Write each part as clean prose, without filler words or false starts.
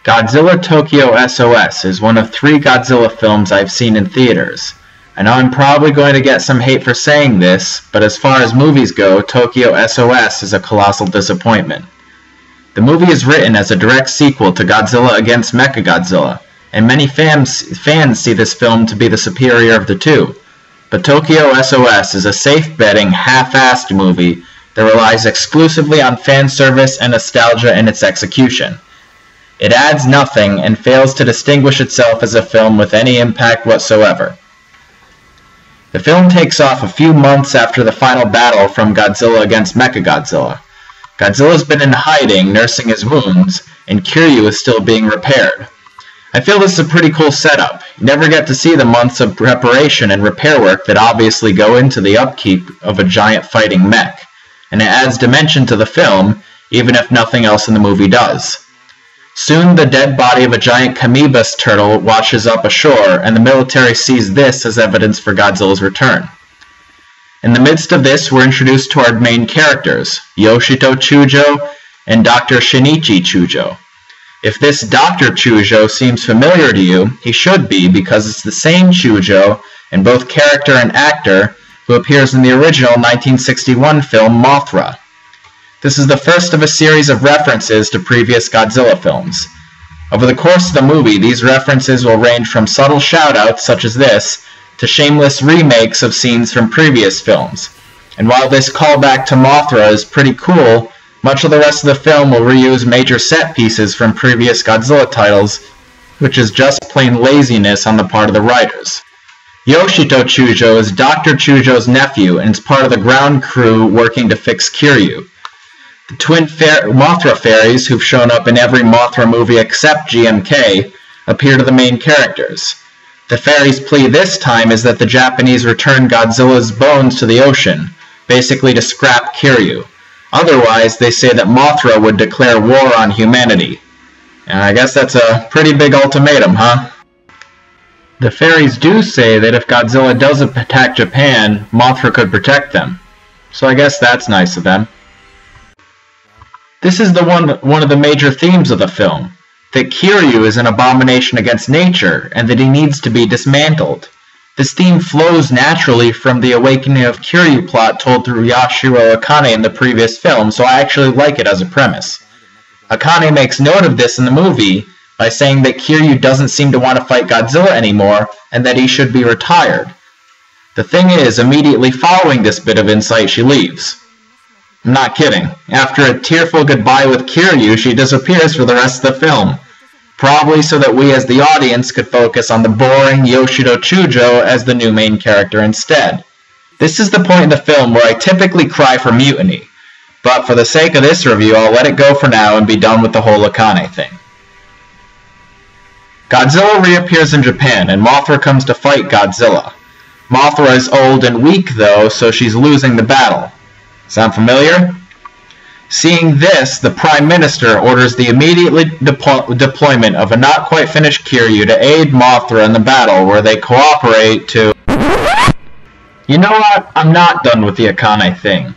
Godzilla Tokyo SOS is one of 3 Godzilla films I've seen in theaters. I know I'm probably going to get some hate for saying this, but as far as movies go, Tokyo SOS is a colossal disappointment. The movie is written as a direct sequel to Godzilla against Mechagodzilla, and many fans see this film to be the superior of the two. But Tokyo SOS is a safe-betting, half-assed movie that relies exclusively on fan service and nostalgia in its execution. It adds nothing and fails to distinguish itself as a film with any impact whatsoever. The film takes off a few months after the final battle from Godzilla against Mechagodzilla. Godzilla's been in hiding, nursing his wounds, and Kiryu is still being repaired. I feel this is a pretty cool setup. You never get to see the months of preparation and repair work that obviously go into the upkeep of a giant fighting mech, and it adds dimension to the film, even if nothing else in the movie does. Soon the dead body of a giant Kamibas turtle washes up ashore, and the military sees this as evidence for Godzilla's return. In the midst of this, we're introduced to our main characters, Yoshito Chujo and Dr. Shinichi Chujo. If this Dr. Chujo seems familiar to you, he should be, because it's the same Chujo, in both character and actor, who appears in the original 1961 film Mothra. This is the first of a series of references to previous Godzilla films. Over the course of the movie, these references will range from subtle shoutouts such as this, to shameless remakes of scenes from previous films. And while this callback to Mothra is pretty cool, much of the rest of the film will reuse major set pieces from previous Godzilla titles, which is just plain laziness on the part of the writers. Yoshito Chujo is Dr. Chujo's nephew and is part of the ground crew working to fix Kiryu. The twin Mothra fairies, who've shown up in every Mothra movie except GMK, appear to the main characters. The fairies' plea this time is that the Japanese return Godzilla's bones to the ocean, basically to scrap Kiryu. Otherwise, they say that Mothra would declare war on humanity. And I guess that's a pretty big ultimatum, huh? The fairies do say that if Godzilla does attack Japan, Mothra could protect them. So I guess that's nice of them. This is one of the major themes of the film, that Kiryu is an abomination against nature, and that he needs to be dismantled. This theme flows naturally from the awakening of Kiryu plot told through Yashiro Akane in the previous film, so I actually like it as a premise. Akane makes note of this in the movie by saying that Kiryu doesn't seem to want to fight Godzilla anymore, and that he should be retired. The thing is, immediately following this bit of insight, she leaves. I'm not kidding. After a tearful goodbye with Kiryu, she disappears for the rest of the film. Probably so that we as the audience could focus on the boring Yoshito Chujo as the new main character instead. This is the point in the film where I typically cry for mutiny, but for the sake of this review, I'll let it go for now and be done with the whole Akane thing. Godzilla reappears in Japan, and Mothra comes to fight Godzilla. Mothra is old and weak, though, so she's losing the battle. Sound familiar? Seeing this, the Prime Minister orders the immediate deployment of a not-quite-finished Kiryu to aid Mothra in the battle, where they cooperate to... You know what? I'm not done with the Akane thing.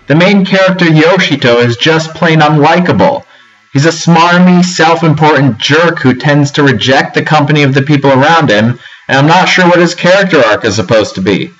The main character, Yoshito, is just plain unlikable. He's a smarmy, self-important jerk who tends to reject the company of the people around him, and I'm not sure what his character arc is supposed to be.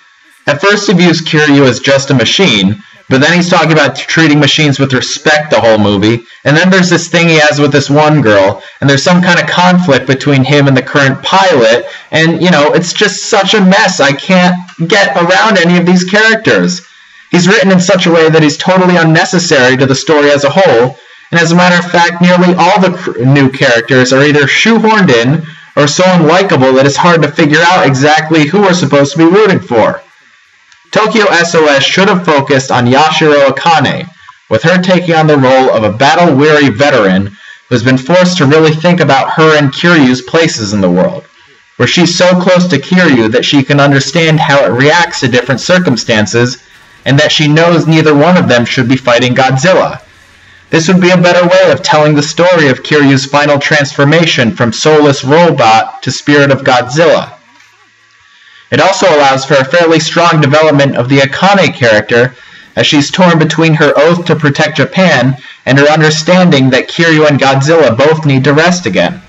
At first he views Kiryu as just a machine, but then he's talking about treating machines with respect the whole movie, and then there's this thing he has with this one girl, and there's some kind of conflict between him and the current pilot, and, it's just such a mess. I can't get around any of these characters. He's written in such a way that he's totally unnecessary to the story as a whole, and as a matter of fact, nearly all the new characters are either shoehorned in, or so unlikable that it's hard to figure out exactly who we're supposed to be rooting for. Tokyo SOS should have focused on Yashiro Akane, with her taking on the role of a battle-weary veteran who has been forced to really think about her and Kiryu's places in the world, where she's so close to Kiryu that she can understand how it reacts to different circumstances, and that she knows neither one of them should be fighting Godzilla. This would be a better way of telling the story of Kiryu's final transformation from soulless robot to spirit of Godzilla. It also allows for a fairly strong development of the Akane character, as she's torn between her oath to protect Japan and her understanding that Kiryu and Godzilla both need to rest again.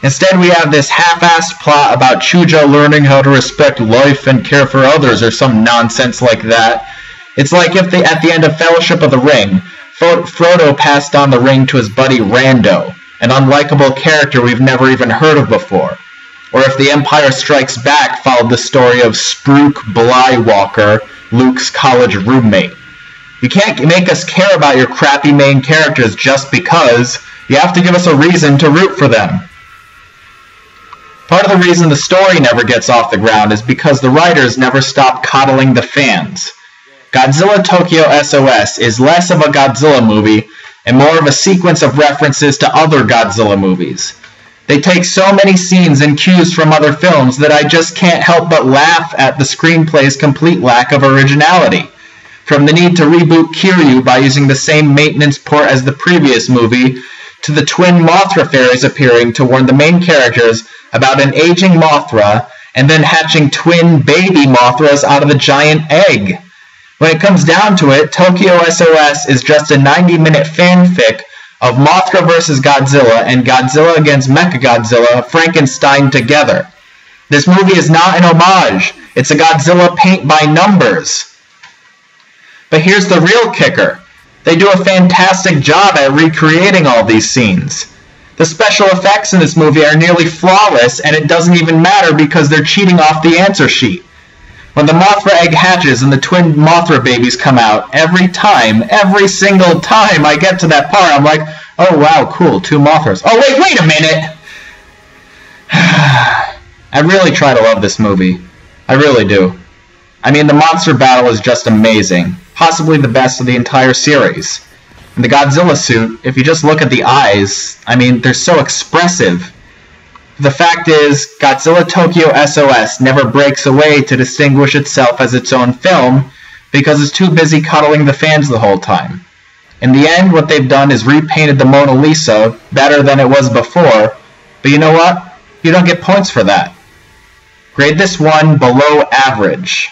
Instead, we have this half-assed plot about Chujo learning how to respect life and care for others or some nonsense like that. It's like if at the end of Fellowship of the Ring, Frodo passed on the ring to his buddy Rando, an unlikable character we've never even heard of before. Or if The Empire Strikes Back followed the story of Spruik Blywalker, Luke's college roommate. You can't make us care about your crappy main characters just because. You have to give us a reason to root for them. Part of the reason the story never gets off the ground is because the writers never stop coddling the fans. Godzilla Tokyo SOS is less of a Godzilla movie and more of a sequence of references to other Godzilla movies. They take so many scenes and cues from other films that I just can't help but laugh at the screenplay's complete lack of originality. From the need to reboot Kiryu by using the same maintenance port as the previous movie, to the twin Mothra fairies appearing to warn the main characters about an aging Mothra, and then hatching twin baby Mothras out of a giant egg. When it comes down to it, Tokyo SOS is just a 90-minute fanfic of Mothra vs. Godzilla and Godzilla against Mechagodzilla Frankenstein together. This movie is not an homage. It's a Godzilla paint-by-numbers. But here's the real kicker. They do a fantastic job at recreating all these scenes. The special effects in this movie are nearly flawless, and it doesn't even matter because they're cheating off the answer sheet. When the Mothra egg hatches and the twin Mothra babies come out, every single time I get to that part, I'm like, oh wow, cool, 2 Mothras. Oh wait a minute! I really try to love this movie. I really do. I mean, the monster battle is just amazing. Possibly the best of the entire series. And the Godzilla suit, if you just look at the eyes, I mean, they're so expressive. The fact is, Godzilla Tokyo SOS never breaks away to distinguish itself as its own film because it's too busy cuddling the fans the whole time. In the end, what they've done is repainted the Mona Lisa better than it was before, but you know what? You don't get points for that. Grade this one below average.